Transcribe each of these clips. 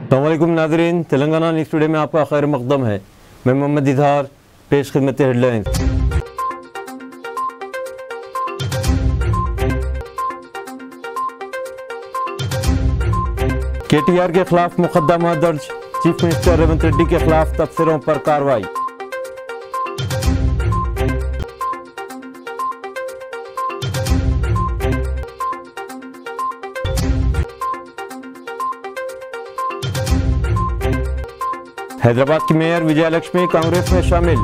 अस्सलामुअलैकुम नाज़रीन, Telangana news today में आपका खैर मक़दम है। मैं मोहम्मद इजहार, पेश खिदमत हेडलाइंस। KTR के खिलाफ मुकदमा दर्ज, चीफ मिनिस्टर रेवंत रेड्डी के खिलाफ तबसरों पर कार्रवाई। हैदराबाद की मेयर विजयलक्ष्मी कांग्रेस में शामिल।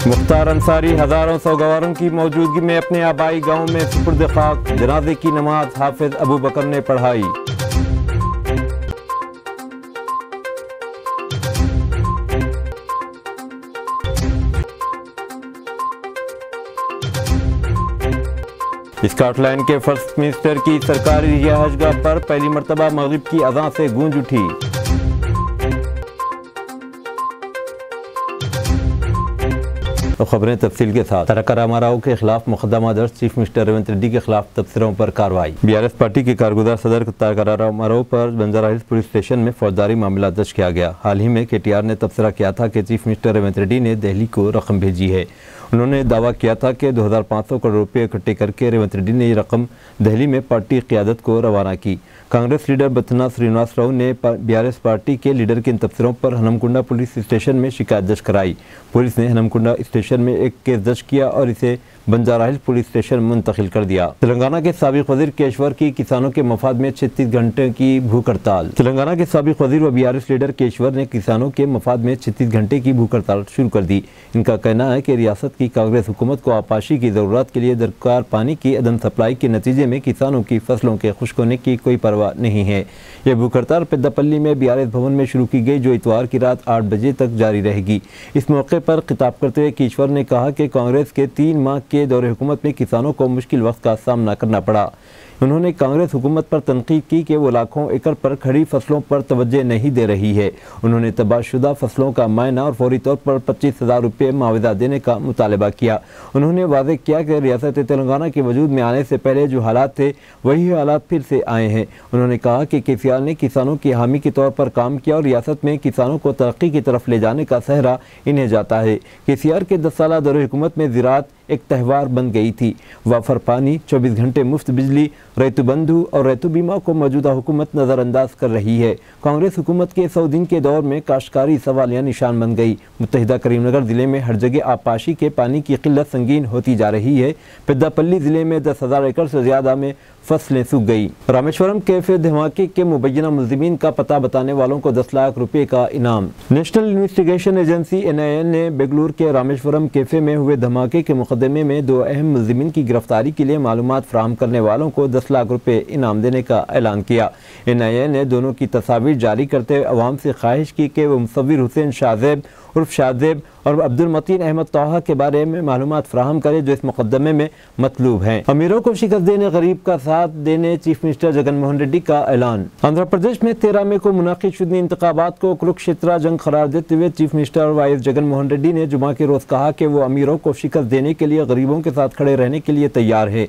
मुख्तार अंसारी हजारों सौगवारों की मौजूदगी में अपने आबाई गांव में सुपुर्द खाक, जनाजे की नमाज हाफिज अबू बकर ने पढ़ाई। स्कॉटलैंड के फर्स्ट मिनिस्टर की सरकारी रिहाइशगाह पर पहली मरतबा मगरिब की अज़ान से गूंज उठी। तो खबरें तफसील के साथ। तारका रामाराव के खिलाफ मुकदमा दर्ज, चीफ मिनिस्टर रेवंत रेड्डी के खिलाफ तबसरों पर कार्रवाई। BRS पार्टी के कारगुजार सदर तारका रामाराव पर बंजारा हिल्स पुलिस स्टेशन में फौजदारी मामला दर्ज किया गया। हाल ही में KTR ने तबसरा किया था कि चीफ मिनिस्टर रेवंत रेड्डी ने दिल्ली को रकम भेजी है। उन्होंने दावा किया था कि 2500 करोड़ रुपये इकट्ठे करके रेवंत रेड्डी ने ये रकम दिल्ली में पार्टी क़यादत को रवाना की। कांग्रेस लीडर बथना श्रीनिवास राव ने BRS पार्टी के लीडर के इन तबसरों पर हनमकुंडा पुलिस स्टेशन में शिकायत दर्ज कराई। पुलिस ने हनमकुंडा स्टेशन में एक केस दर्ज किया और इसे बंजारा हिल्स पुलिस स्टेशन मुंतकिल कर दिया। तेलंगाना के साबिक वजीर केशवर की किसानों के मफाद में 36 घंटे की भूख हड़ताल। तेलंगाना के साबिक वजीर व BRS लीडर केशवर ने किसानों के मफाद में 36 घंटे की भूख हड़ताल शुरू कर दी। इनका कहना है कि रियासत की कांग्रेस हुकूमत को आपाशी की ज़रूरत के लिए दरकार पानी की अदम सप्लाई के नतीजे में किसानों की फसलों के खुश्क होने की कोई परवाह नहीं है। यह भूख हड़ताल पेद्दापल्ली में BRS भवन में शुरू की गई, जो इतवार की रात 8 बजे तक जारी रहेगी। इस मौके पर खिताब करते हुए केशवर ने कहा कि कांग्रेस के 3 माह के दौरे हुकूमत में किसानों को मुश्किल वक्त का सामना करना पड़ा। उन्होंने कांग्रेस हुकूमत पर तनकीद की कि वो लाखों एकड़ पर खड़ी फसलों पर तवज्जो नहीं दे रही है। उन्होंने तबाहशुदा फसलों का मायना और फौरी तौर पर 25,000 रुपये मुआवजा देने का मुतालबा किया। उन्होंने वाज़ेह किया कि रियासत तेलंगाना के वजूद में आने से पहले जो हालात थे वही हालात फिर से आए हैं। उन्होंने कहा कि KCR ने किसानों की हामी के तौर पर काम किया और रियासत में किसानों को तरक्की की तरफ ले जाने का सहरा इन्हें जाता है। KCR के 10 साल दौरे हुकूमत में ज़राअत एक त्यौहार बन गई थी। वाफर पानी, 24 घंटे मुफ्त बिजली, रैतु बंधु और रैतु बीमा को मौजूदा हुकूमत नज़रअंदाज कर रही है। कांग्रेस हुकूमत के 100 दिन के दौर में काश्तकारी सवालिया निशान बन गई। मुत्तहिदा करीमनगर ज़िले में हर जगह आपाशी के पानी की किल्लत संगीन होती जा रही है। पेद्दापल्ली ज़िले में 10,000 एकड़ से ज़्यादा में फसलें सूख गई। रामेश्वरम कैफे धमाके के मुबैना मुल्ज़िमीन का पता बताने वालों को 10 लाख रुपए का इनाम। नेशनल इन्वेस्टिगेशन एजेंसी NIA ने बेंगलुरु के रामेश्वरम कैफे में हुए धमाके के मुकदमे में 2 अहम मुल्ज़िमीन की गिरफ्तारी के लिए मालूमात फराहम करने वालों को 10 लाख रुपए इनाम देने का ऐलान किया। NIA ने दोनों की तस्वीर जारी करते हुए अवाम से ख्वाहिश की कि वो मुसव्विर हुसैन शाहजेब उर्फ शाहजेब और अब्दुल मतीन अहमद तोहा के बारे में मालूमात फराहम करे, जो इस मुकदमे में मतलूब हैं। अमीरों को शिकस्त देने, गरीब का साथ देने, चीफ मिनिस्टर जगन मोहन रेड्डी का ऐलान। आंध्र प्रदेश में 13 मई को मुनाकिद शुदा इंतखाबात को कुरुक्षेत्र जंग करार देते हुए chief minister YS Jagan Mohan Reddy ने जुमा के रोज कहा कि वो अमीरों को शिकस्त देने के लिए गरीबों के साथ खड़े रहने के लिए तैयार है।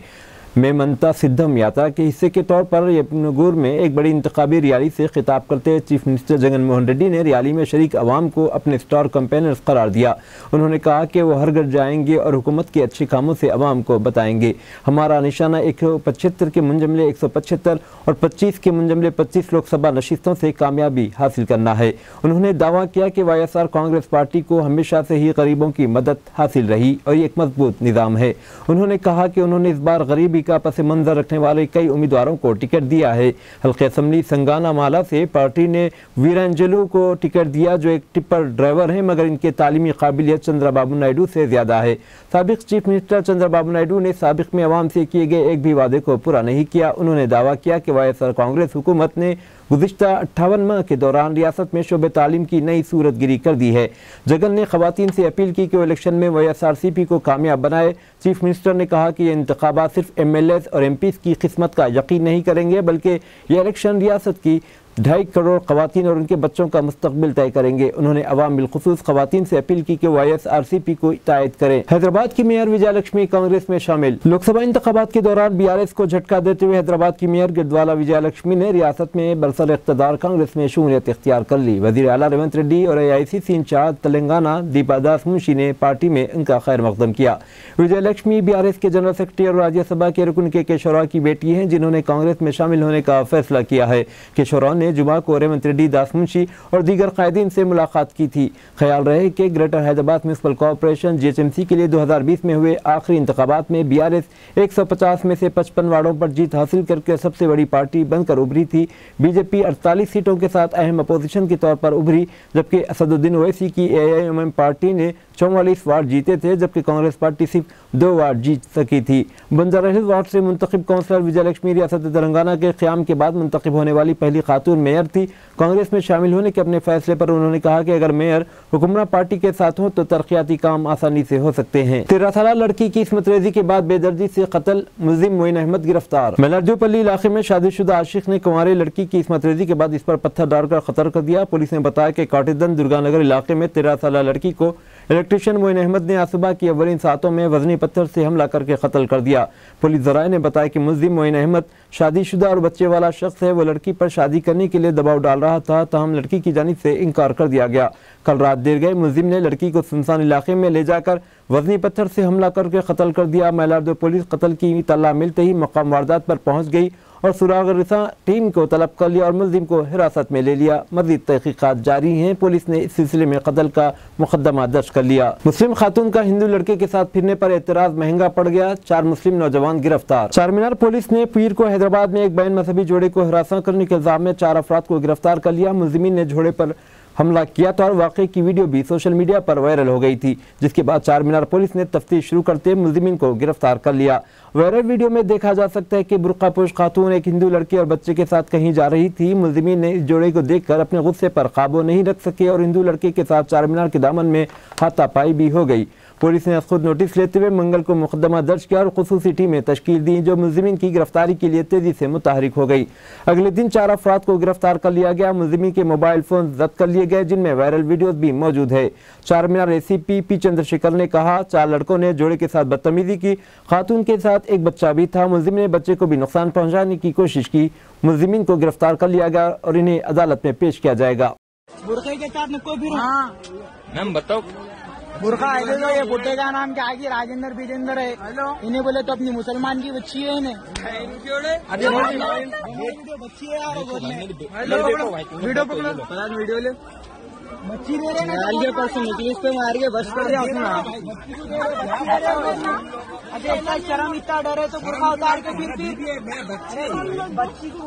मेमनता सिद्धम यात्रा के हिस्से के तौर पर यपनगुर में एक बड़ी इंतखाबी रैली से खिताब करते हुए चीफ मिनिस्टर जगन मोहन रेड्डी ने रैली में शरीक अवाम को अपने स्टार कैंपेनर्स करार दिया। उन्होंने कहा कि वो हर घर जाएंगे और हुकूमत के अच्छे कामों से अवाम को बताएंगे। हमारा निशाना 175 के मुंजमले 175 और 25 के मुंजमले 25 लोकसभा नशिस्तों से कामयाबी हासिल करना है। उन्होंने दावा किया कि YSR कांग्रेस पार्टी को हमेशा से ही गरीबों की मदद हासिल रही और ये एक मजबूत निज़ाम है। उन्होंने कहा कि उन्होंने इस बार गरीबी का पस मंजर रखने वाले कई उम्मीदवारों को टिकट दिया है। हल्के असम्बली संगाना माला से पार्टी ने वीरांजलू को टिकट दिया, जो एक टिप्पर ड्राइवर हैं मगर इनके तालीमी काबिलियत चंद्रबाबू नायडू से ज्यादा है। साबिक चीफ मिनिस्टर चंद्रबाबू नायडू ने साबिक में अवाम से किए गए एक भी वादे को पूरा नहीं किया। उन्होंने दावा किया कि YSR कांग्रेस हुकूमत ने गुज़िश्ता 58 माह के दौरान रियासत में शोबे तालीम की नई सूरत गिरी कर दी है। जगन ने खवातीन से अपील की कि वो इलेक्शन में YSRCP को कामयाब बनाए। चीफ मिनिस्टर ने कहा कि ये इंतखाबात सिर्फ MLAs और MPs की किस्मत का यकीन नहीं करेंगे, बल्कि ये इलेक्शन रियासत की 2.5 करोड़ खवातीन और उनके बच्चों का मुस्तकबिल तय करेंगे। उन्होंने अवाम बिलखुसूस खवातीन से अपील की कि वो ISRCP को इतायत करें। हैदराबाद की मेयर विजयलक्ष्मी कांग्रेस में शामिल। लोकसभा इंतखाबात के दौरान BRS को झटका देते हुए हैदराबाद की मेयर गिरदवाला विजयलक्ष्मी ने रियासत में बरसर इख्तिदार कांग्रेस में शमूलियत इख्तियार कर ली। वज़ीर आला रेवंत रेड्डी और AICC इंचार्ज तेलंगाना दीपा दास मुंशी ने पार्टी में उनका खैर मकदम किया। विजयलक्ष्मी BRS के जनरल सेक्रेटरी और राज्यसभा के रुकन के शोरा की बेटी हैं, जिन्होंने कांग्रेस में शामिल होने का फैसला किया है। किशोरा ने जुमा को रेवंत रेड्डी, दास मुंशी और दीगर कायदीन से मुलाकात की थी। ख्याल रहे कि greater Hyderabad municipal corporation GHMC के लिए 2020 में हुए आखिरी इंतखाबात में BRS 150 में से 55 वार्डों पर जीत हासिल करके सबसे बड़ी पार्टी बनकर उभरी थी। बीजेपी 48 सीटों के साथ अहम अपोजिशन के तौर पर उभरी, जबकि असदुद्दीन ओवैसी की AIMM पार्टी ने 44 वार्ड जीते थे, जबकि कांग्रेस पार्टी सिर्फ 2 वार्ड जीत सकी थी। बंजारा हिल्स वार्ड से मुंतखब काउंसलर विजयलक्ष्मी रियासत तेलंगाना के क़याम के बाद मुंतखब होने वाली पहली खातून मेयर थी। कांग्रेस में शामिल होने के अपने फैसले पर उन्होंने कहा कि अगर मेयर हुक्मरान पार्टी के साथ हो तो तरक्याती काम आसानी से हो सकते हैं। 13 साल लड़की की इस्मत रेजी के बाद बेदर्दी से कत्ल, मुलजिम मोइन अहमद गिरफ्तार। मेलारजोपल्ली इलाके में शादीशुदा आशिक ने कुंवारी लड़की की इस्मत रेजी के बाद इस पर पत्थर डालकर कत्ल कर दिया। पुलिस ने बताया कि काटिदन दुर्गानगर इलाके में 13 साल लड़की को इलेक्ट्रिशियन मोइन अहमद ने आज सुबह की अव्वलीन सातों में वजनी पत्थर से हमला करके कत्ल कर दिया। पुलिस ज़राए ने बताया कि मुलजिम मोइन अहमद शादीशुदा और बच्चे वाला शख्स है। वो लड़की पर शादी करने के लिए दबाव डाल रहा था, ताहम लड़की की जानिब से इनकार कर दिया गया। कल रात देर गए मुलजिम ने लड़की को सुनसान इलाके में ले जाकर वजनी पत्थर से हमला करके कत्ल कर दिया। मेलारदो पुलिस कत्ल की इत्तला मिलते ही मकाम वारदात पर पहुंच गई और सुराग रिसा टीम को तलब कर लिया और मुलजिम को हिरासत में ले लिया। मज़ीद तहकीकात जारी हैं। पुलिस ने इस सिलसिले में कत्ल का मुकदमा दर्ज कर लिया। मुस्लिम खातून का हिंदू लड़के के साथ फिरने पर एतराज महंगा पड़ गया, 4 मुस्लिम नौजवान गिरफ्तार। चारमीनार पुलिस ने पीर को हैदराबाद में एक बैन मजहबी जोड़े को हिरासत करने के इल्जाम में 4 अफराद को गिरफ्तार कर लिया। मुलजिमीन ने जोड़े पर हमला किया था और वाक़े की वीडियो भी सोशल मीडिया पर वायरल हो गई थी, जिसके बाद चारमीनार पुलिस ने तफ्तीश शुरू करते मुलजिमीन को गिरफ्तार कर लिया। वायरल वीडियो में देखा जा सकता है कि बुर्कापोश खातून एक हिंदू लड़के और बच्चे के साथ कहीं जा रही थी। मुलजिमीन ने इस जोड़े को देखकर अपने गुस्से पर काबू नहीं रख सके और हिंदू लड़के के साथ चारमीनार के दामन में हाथापाई भी हो गई। पुलिस ने खुद नोटिस लेते हुए मंगल को मुकदमा दर्ज किया और खुसूसी टीमें तश्कील दी, जो मुलजिमीन की गिरफ्तारी के लिए तेजी से मुतहरिक हो गई। अगले दिन 4 अफराद को गिरफ्तार कर लिया गया। मुलजिमीन के मोबाइल फोन जब्त कर लिए गए, जिनमें वायरल वीडियोज भी मौजूद है। चारमीनार ACP P चंद्रशेखर ने कहा, 4 लड़कों ने जोड़े के साथ बदतमीजी की। खातून के साथ एक बच्चा भी था। मुलजिम ने बच्चे को भी नुकसान पहुँचाने की कोशिश की। मुलजिमीन को गिरफ्तार कर लिया गया और इन्हें अदालत में पेश किया जाएगा। बुरखे के साथ कोई भी मैम बताओ। बुरखा है जो ये बुड्ढे का नाम क्या है? राजेंद्र बीजेंद्र है। इन्हें बोले तो अपनी मुसलमान की बच्ची है। इन्हें बच्ची है यार, वीडियो पकड़ो, वीडियो ले बच्ची दे रहे परसों निकलिस पे मार के बस कर दिया। इतना शर्म इतना डर है तो बुरखा उतार के फिर बच्ची को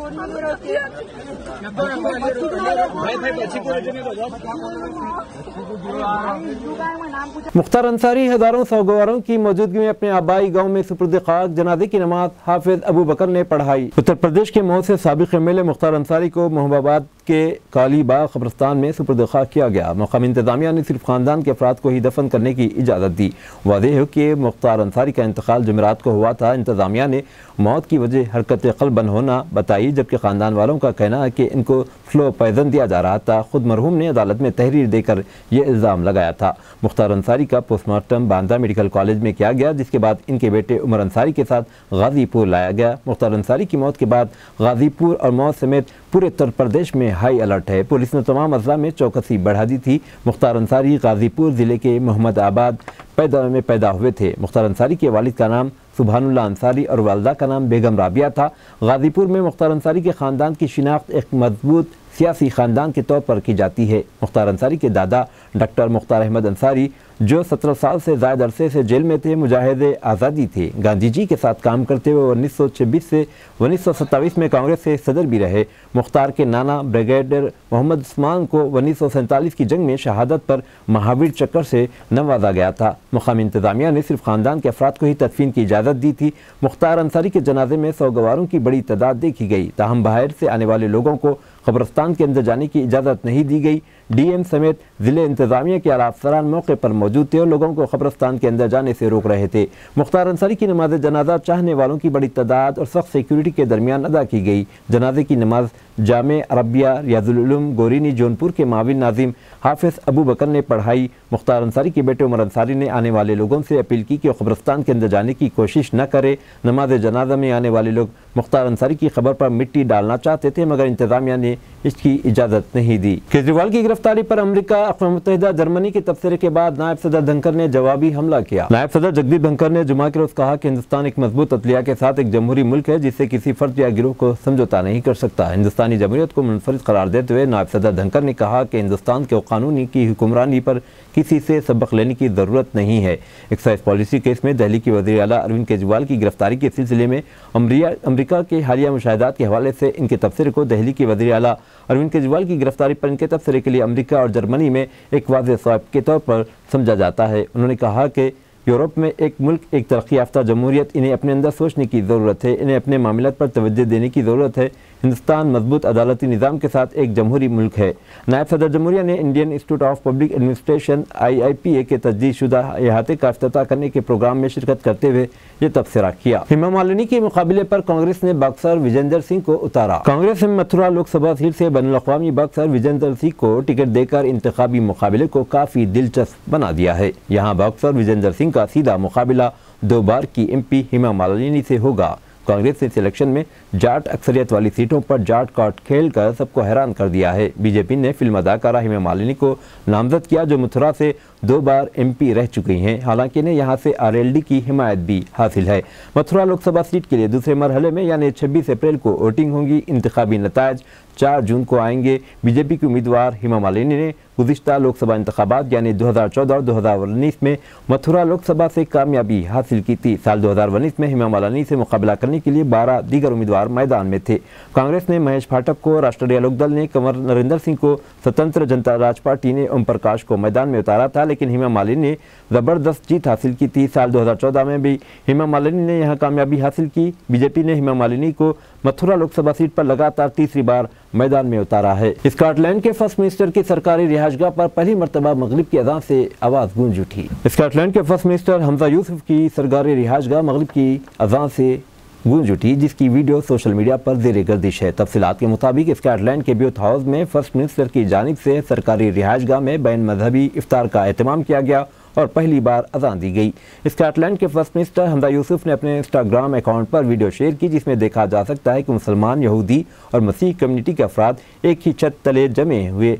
मुख्तार अंसारी हजारों सौगवारों की मौजूदगी में अपने आबाई गांव में सुपुर्द खाक जनाजे की नमाज हाफिज अबू बकर ने पढ़ाई। उत्तर प्रदेश के मऊ से साबिक MLA मुख्तार अंसारी को मोहम्मदाबाद के काली बाग कब्रिस्तान में सुपुर्द खाक किया गया। मकामी इंतजामिया ने सिर्फ खानदान के अफराद को ही दफन करने की इजाज़त दी। वाज़ेह है कि मुख्तार अंसारी का इंतकाल जुमेरात को हुआ था। इंतजामिया ने मौत की वजह हरकत क़ल्बन होना बताई, जबकि ख़ानदान वालों का कहना है कि इनको स्लो पॉइजन दिया जा रहा था। खुद मरहूम ने अदालत में तहरीर देकर ये इल्ज़ाम लगाया था। मुख्तार अंसारी का पोस्टमार्टम बांद्रा मेडिकल कॉलेज में किया गया, जिसके बाद इनके बेटे उमर अंसारी के साथ गाजीपुर लाया गया। मुख्तार अंसारी की मौत के बाद गाजीपुर और मऊ समेत पूरे उत्तर प्रदेश में हाई अलर्ट है। पुलिस ने तमाम अजला में चौकसी बढ़ा दी थी। मुख्तार अंसारी गाजीपुर जिले के मोहम्मदाबाद में पैदा हुए थे। मुख्तार अंसारी के वालिद का नाम सुभानुल्लाह अंसारी और वालदा का नाम बेगम राबिया था। गाजीपुर में मुख्तार अंसारी के ख़ानदान की शिनाख्त एक मजबूत सियासी ख़ानदान के तौर पर की जाती है। मुख्तार अंसारी के दादा डॉक्टर मुख्तार अहमद अंसारी, जो 17 साल से ज़्यादा अरसे से जेल में थे, मुजाहिदे आज़ादी थे। गांधी जी के साथ काम करते हुए 1926 से 1927 में कांग्रेस से सदर भी रहे। मुख्तार के नाना ब्रिगेडियर मोहम्मद उस्मान को 1947 की जंग में शहादत पर महावीर चक्र से नवाजा गया था। मुकामी इंतजामिया ने सिर्फ खानदान के अफराद को ही तदफीन की इजाज़त दी थी। मुख्तार अंसारी के जनाजे में सौगवारों की बड़ी तादाद देखी गई, ताहम बाहर से आने वाले लोगों को कब्रिस्तान के अंदर जाने की इजाज़त नहीं दी गई। डीएम समेत जिले इंतजामिया के आला अफसरान मौके पर मौजूद थे और लोगों को कब्रिस्तान के अंदर जाने से रोक रहे थे। मुख्तार अंसारी की नमाज जनाजा चाहने वालों की बड़ी तादाद और सख्त सिक्योरिटी के दरमियान अदा की गई। जनाजे की नमाज जामे अरबिया रियाजुल उलूम गोरीनी जौनपुर के माविन नाजिम हाफिज अबू बकर ने पढ़ाई। मुख्तार अंसारी के बेटे उमर अंसारी ने आने वाले लोगों से अपील की कि कब्रिस्तान के अंदर जाने की कोशिश न करे। नमाज जनाजा में आने वाले लोग मुख्तार अंसारी की खबर पर मिट्टी डालना चाहते थे मगर इंतजामिया ने इसकी इजाज़त नहीं दी। केजरीवाल की गिरफ्तारी पर अमेरिका, अक़वाम मुत्तहिदा, जर्मनी के तबसरे के बाद नायब सदर धनखड़ ने जवाबी हमला किया। नायब सदर जगदीप धनखड़ ने जुमा के रोज कहा कि हिंदुस्तान एक मजबूत अदलिया के साथ एक जमहूरी मुल्क है जिससे किसी फर्द या गिरोह को समझौता नहीं कर सकता। हिंदुस्तानी जमहूरियत को मुनफरिद करार देते हुए नायब सदर धनखड़ ने कहा कि हिंदुस्तान के कानूनी की हुक्मरानी पर किसी से सबक लेने की जरूरत नहीं है। एक्साइज पॉलिसी केस में दिल्ली के वज़ीर आला अरविंद केजरीवाल की गिरफ्तारी के सिलसिले में अमरीका के हालिया मुशाहिदात के हवाले से इनके तबसरे को दिल्ली के वज़ीर आला अरविंद केजरीवाल की गिरफ्तारी पर इनके तबसरे के लिए अमरीका और जर्मनी में एक वाज़ेह सवाब के तौर पर समझा जाता है। उन्होंने कहा कि यूरोप में एक मुल्क, एक तरक्की याफ्ता जमहूरियत, इन्हें अपने अंदर सोचने की ज़रूरत है, इन्हें अपने मामलात पर तवज्जो देने की ज़रूरत है। हिंदुस्तान मजबूत अदालती निज़ाम के साथ एक जमहूरी मुल्क है। नायब सदर जमहूरिया ने Indian institute of public administration IIPA के तजदीदशुदा अहाते का इफ्तिताह करने के प्रोग्राम में शिरकत करते हुए ये तबसरा किया। हेमा मालिनी के मुकाबले पर कांग्रेस ने बॉक्सर विजेंदर सिंह को उतारा। कांग्रेस ने मथुरा लोकसभा सीट से बैनुल-अक़वामी बॉक्सर विजेंदर सिंह को टिकट देकर इंतखाबी मुकाबले को काफी दिलचस्प बना दिया है। यहाँ बॉक्सर विजेंदर सिंह का सीधा मुकाबला 2 बार की MP हेमा मालिनी से होगा। कांग्रेस ने सिलेक्शन में जाट अक्सरियत वाली सीटों पर जाट कार्ड खेलकर सबको हैरान कर दिया है। बीजेपी ने फिल्म अदाकारा हेमा मालिनी को नामजद किया जो मथुरा से 2 बार MP रह चुकी हैं। हालांकि इन्हें यहां से RLD की हिमायत भी हासिल है। मथुरा लोकसभा सीट के लिए दूसरे मरहले में यानी 26 अप्रैल को वोटिंग होगी। इंतखाबी नतायज 4 जून को आएंगे। बीजेपी की उम्मीदवार हेमा मालिनी ने गुज़िश्ता लोकसभा इंतखाबात यानी 2014 और 2019 में मथुरा लोकसभा से कामयाबी हासिल की थी। साल 2019 में हेमा मालिनी से मुकाबला करने के लिए 12 दीगर उम्मीदवार मैदान में थे। कांग्रेस ने महेश पाठक को, राष्ट्रीय लोकदल ने कंवर नरेंद्र सिंह को, स्वतंत्र जनता राज पार्टी ने ओम प्रकाश को मैदान में उतारा था, लेकिन हेमा मालिनी ने जबरदस्त जीत हासिल की थी। साल 2014 में भी हेमा मालिनी ने यहां कामयाबी हासिल की। बीजेपी ने हेमा मालिनी को मथुरा लोकसभा सीट पर लगातार तीसरी बार मैदान में उतारा है। स्कॉटलैंड के फर्स्ट मिनिस्टर की सरकारी रिहाइशगाह पर पहली मरतबा मगरिब की अज़ान से आवाज गूंज उठी। स्कॉटलैंड के फर्स्ट मिनिस्टर हमजा यूसुफ की सरकारी रिहाइशगाह मगरिब की अज़ान से गूंज उठी, जिसकी वीडियो सोशल मीडिया पर ज़ेर गर्दिश है। तफसीलात के मुताबिक स्कॉटलैंड के ब्यूथ हाउस में फर्स्ट मिनिस्टर की जानिब से सरकारी रिहाइशगाह में बैन मजहबी इफ्तार का एहतमाम किया गया और पहली बार अज़ान दी गई। स्कॉटलैंड के फर्स्ट मिनिस्टर हमजा यूसुफ ने अपने इंस्टाग्राम अकाउंट पर वीडियो शेयर की जिसमें देखा जा सकता है कि मुसलमान, यहूदी और मसीह कम्युनिटी के अफराद एक ही छत तले जमे हुए।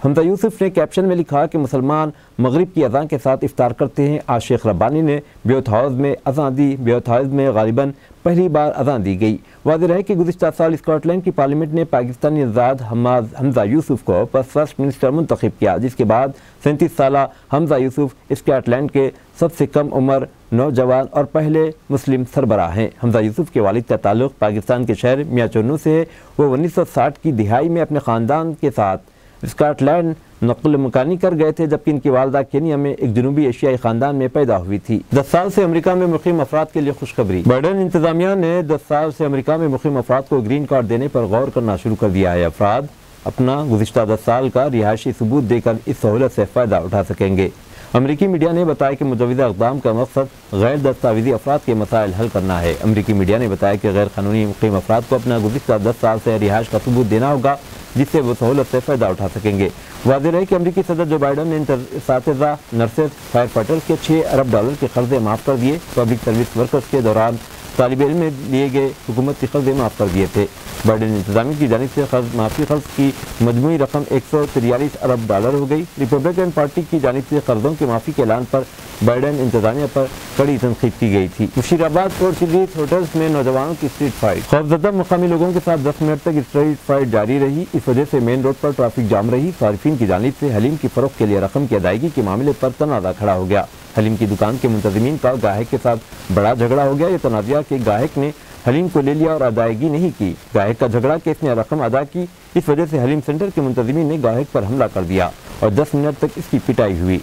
हमजा यूसुफ ने कैप्शन में लिखा कि मुसलमान मगरिब की अज़ान के साथ इफ्तार करते हैं। आज शेख रब्बानी ने ब्यूथ हाउस में अज़ान दी। ब्यूथ हाउस में गालिबन पहली बार अज़ान दी गई। वाज़ेह है कि गुज़िश्ता साल स्कॉटलैंड की पार्लियामेंट ने पाकिस्तानी आज़ाद हमजा यूसुफ को फर्स्ट मिनिस्टर मुंतखब किया, जिसके बाद 37 साला हमजा यूसुफ स्कॉटलैंड के सबसे कम उम्र नौजवान और पहले मुस्लिम सरबराह हैं। हमजा यूसुफ के वालिद का ताल्लुक पाकिस्तान के शहर मियाचुन्नू से है। वो 1960 की दिहाई में अपने ख़ानदान के साथ स्कॉटलैंड नक़ल मकानी कर गए थे, जबकि इनकी वालदा केनिया में एक जनूबी एशियाई खानदान में पैदा हुई थी। 10 साल से अमेरिका में मुक़ीम अफराद के लिए खुशखबरी। बाइडेन इंतजामिया ने 10 साल से अमेरिका में मुक़ीम अफराद को ग्रीन कार्ड देने पर गौर करना शुरू कर दिया है। अफराद अपना गुज़िश्ता 10 साल का रिहायशी सबूत देकर इस सहूलत से फ़ायदा उठा सकेंगे। अमरीकी मीडिया ने बताया कि मुजवज़ा इक़दाम का मकसद गैर दस्तावेज़ी अफराद के मसाइल हल करना है। अमरीकी मीडिया ने बताया कि गैर कानूनी मुक़ीम अफराद को अपना गुज़िश्ता 10 साल से रिहाइश का सबूत देना होगा, जिससे वो सहूलत से फ़ायदा उठा सकेंगे। वाज़ेह है कि अमरीकी सदर जो बाइडन ने इसातिज़ा, नर्सेज, फायर फाइटर्स के $6 अरब के कर्जे माफ़ कर दिए। पब्लिक सर्विस वर्कर्स के दौरान तालिब इल्म में लिए गए हुकूमती कर्जे माफ़ कर दिए थे। बाइडेन इंतजामिया की जानिब से माफ़ी खर्च की मजमूई रकम $143 अरब हो गई। रिपब्लिकन पार्टी की जानिब से कर्जों की माफ़ी के ऐलान पर बाइडेन इंतजामिया पर कड़ी तनकीद की गई थी। मुशीराबाद कोर्ट सिटीज होटल्स में नौजवानों की स्ट्रीट फाइट। खौफजदा मुकामी लोगों के साथ 10 मिनट तक स्ट्रीट फाइट जारी रही। इस वजह से मेन रोड पर ट्रैफिक जाम रही। सारिफीन की जानिब से हलीम की फरोख्त के लिए रकम की अदायगी के मामले पर तनाज़ा खड़ा हो गया। हलीम की दुकान के मुंतज़मीन का गाहक के साथ बड़ा झगड़ा हो गया। ये तनाज़ा कि गाहक ने हलीम को ले लिया और अदायगी नहीं की। गाहक का झगड़ा कि इसने रकम अदा की। इस वजह से हलीम सेंटर के मुंतज़मीन ने गाहक पर हमला कर दिया और 10 मिनट तक इसकी पिटाई हुई।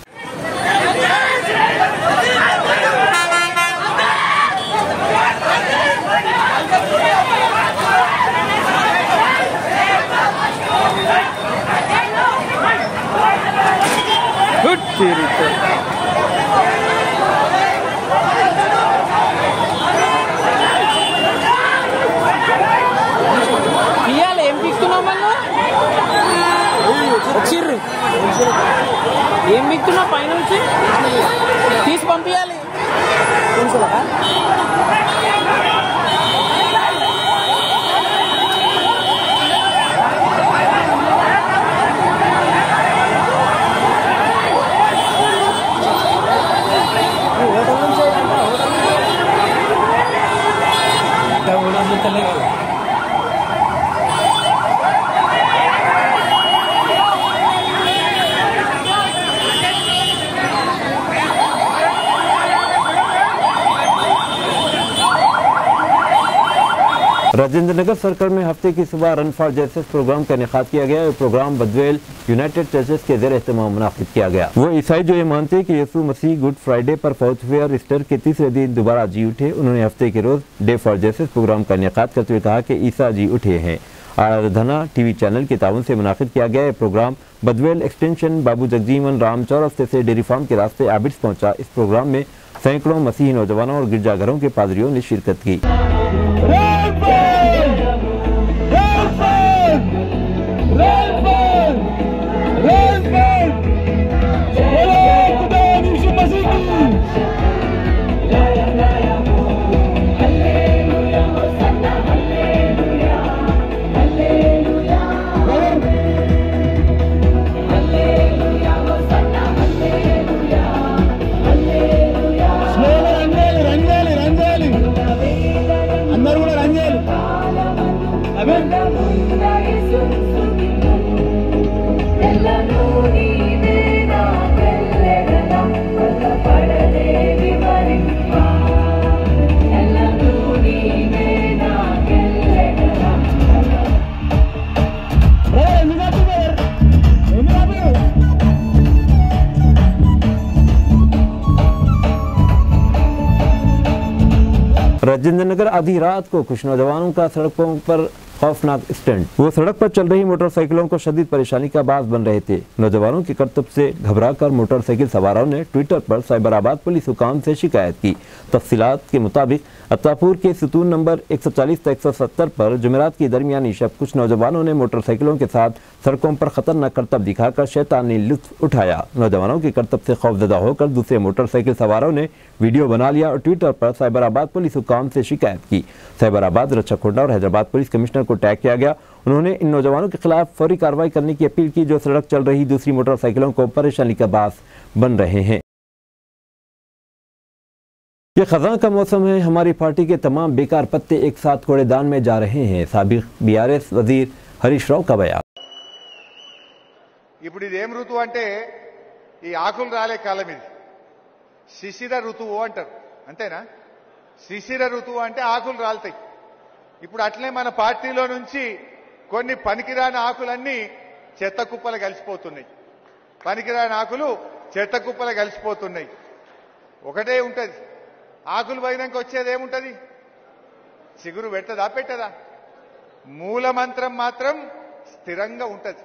ఏం పీక్తున్నావు మళ్ళీ వచ్చిర్రు ఏం పీక్తున్నావు పైన నుంచి తీసి పంపించాలి राजेंद्र नगर सर्कल में हफ्ते की सुबह रन फॉर जस्टिस प्रोग्राम का इनेकाद किया गया। प्रोग्राम बदवेल यूनाइटेड चर्चेस के ज़ेर एहतमाम मुनाकिद किया गया। वो ईसाई जो ये मानते हैं कि यीशु मसीह गुड फ्राइडे पर फौत हुए और ईस्टर के तीसरे दिन दोबारा जी उठे, उन्होंने हफ्ते के रोज डे फॉर जस्टिस प्रोग्राम का इनेकाद करते हुए कहा कि ईसा जी उठे हैं। आराधना टीवी चैनल के ताउन से मुनाकिद किया गया। प्रोग्राम बदवेल एक्सटेंशन बाबू जगजीवन राम चौरस्ते से डेयरी फार्म के रास्ते आबिड्स पहुंचा। इस प्रोग्राम में सैकड़ों मसीही नौजवानों और गिरजाघरों के पादरियों ने शिरकत की। राजेंद्र नगर आधी रात को कुछ नौजवानों का सड़कों पर खौफनाक स्टंट। वो सड़क पर चल रही मोटरसाइकिलों को शदीद परेशानी का बास बन रहे थे। नौजवानों के करतब से घबराकर मोटरसाइकिल सवारों ने ट्विटर पर साइबराबाद पुलिस हुकाम से शिकायत की। तफसीलात के मुताबिक अत्तापुर के सुतून नंबर 140-170 पर जुमेरात की दरमियानी शब कुछ नौजवानों ने मोटरसाइकिलों के साथ सड़कों पर खतरनाक करतब दिखाकर शैतानी लुत्फ उठाया। नौजवानों के करतब से खौफजदा होकर दूसरे मोटरसाइकिल सवारों ने वीडियो बना लिया और ट्विटर पर साइबराबाद पुलिस हुकाम से शिकायत की। साइबराबाद, रक्षाकोंडा और हैदराबाद पुलिस कमिश्नर को टैग किया गया। उन्होंने इन नौजवानों के खिलाफ फौरी कार्रवाई करने की अपील की जो सड़क चल रही दूसरी मोटरसाइकिलों को परेशानी का बास बन रहे हैं। ये खज़ां का मौसम है। हमारी पार्टी के तमाम बेकार पत्ते एक साथ कूड़ेदान में जा रहे हैं। साबिक बीआरएस वजीर हरीश राव का बयान। ఇప్పుడు ఇది ఏం ఋతువు అంటే ఈ ఆకులు రాలే కాలం ఇది శిశిర ఋతువు అంటారు అంతేనా శిశిర ఋతువు అంటే ఆకులు రాలుతాయి ఇప్పుడు అట్లే మన పార్టీలో నుంచి కొన్ని పనికిరాని ఆకులన్నీ చెత్త కుప్పలు కలిసిపోతున్నాయి పనికిరాని ఆకులు చెత్త కుప్పలు కలిసిపోతున్నాయి ఒకటే ఉంటది ఆకులు పోయినాక వచ్చేది ఏముంటది చిగురు పెట్టదా మూల మంత్రం మాత్రం స్థిరంగా ఉంటది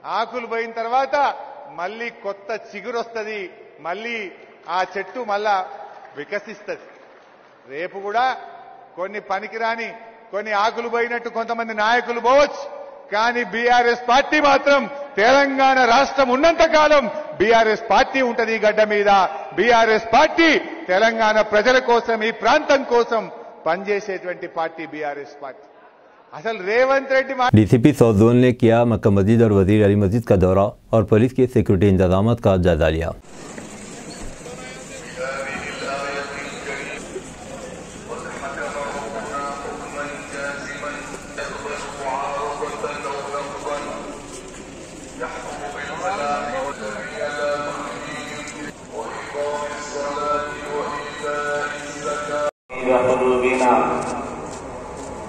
ఆకులు పోయిన తర్వాత మళ్ళీ కొత్త చిగురు వస్తది మళ్ళీ ఆ చెట్టు మళ్ళా వికసిస్తది రేపు కూడా కొన్ని పనికిరాని కొన్ని ఆకులు పోయినట్టు కొంతమంది నాయకులు పోవచ్చు కానీ బీఆర్ఎస్ పార్టీ మాత్రం తెలంగాణ రాష్ట్రం ఉన్నంత కాలం బీఆర్ఎస్ పార్టీ ఉంటది గడ్డ మీద బీఆర్ఎస్ పార్టీ తెలంగాణ ప్రజల కోసం ఈ ప్రాంతం కోసం పనిచేసేటువంటి పార్టీ బీఆర్ఎస్ పార్టీ असल Revanth Reddy DCP south zone ने किया मक्का मस्जिद और वजीर अली मस्जिद का दौरा और पुलिस के सिक्योरिटी इंतजाम का जायजा लिया।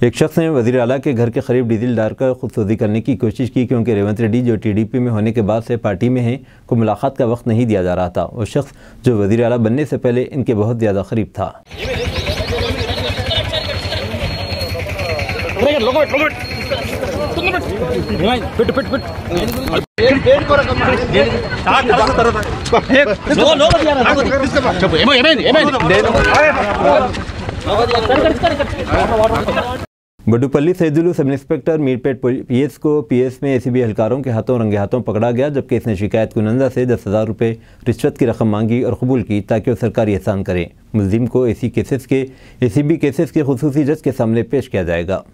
एक शख्स ने वज़ीर आला के घर के करीब डीजल डालकर खुदसुजी करने की कोशिश की क्योंकि रेवंत रेड्डी जो टीडीपी में होने के बाद से पार्टी में हैं को मुलाकात का वक्त नहीं दिया जा रहा था। वो शख्स जो वज़ीर आला बनने से पहले इनके बहुत ज़्यादा करीब था। बडूपल्ली सैदुलू सब इंस्पेक्टर मीरपेट पीएस को पीएस में एसीबी एहलकारों के हाथों रंगे हाथों पकड़ा गया, जबकि इसने शिकायत कुनंदा से 10,000 रुपये रिश्वत की रकम मांगी और कबूल की ताकि वो सरकारी एहसान करें। मुल्जिम को एसीबी केसेस के खुसूसी जज के सामने पेश किया जाएगा।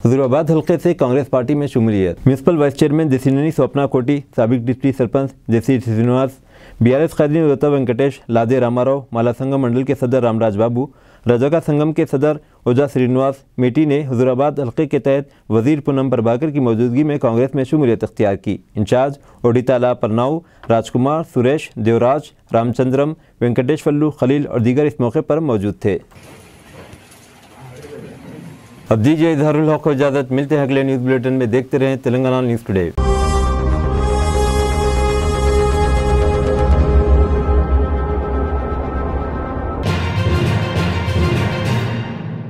हजूराबाद हल्के से कांग्रेस पार्टी में शमूलियत। म्यूनसिपल वाइस चेयरमैन जसीननी स्वप्ना कोटी, साबिक डिप्टी सरपंच जसी श्रीनिवास, बीआरएस कायदीन लता वेंकटेश, लादे रामाराव, माला संगम मंडल के सदर रामराज बाबू, रजाका संगम के सदर ओजा श्रीनिवास मेटी ने हजूराबाद हल्के के तहत वजीर पूनम प्रभाकर की मौजूदगी में कांग्रेस में शमूलियत अख्तियार की। इंचार्ज ओडिताला परनाऊ, राजकुमार, सुरेश, देवराज, रामचंद्रम, वेंकटेश वल्लू, खलील और दीगर इस मौके पर मौजूद थे। अब दीजिए इजहारुल हक को इजाज़त। मिलते हैं अगले न्यूज़ बुलेटिन में। देखते रहें तेलंगाना न्यूज़ टुडे।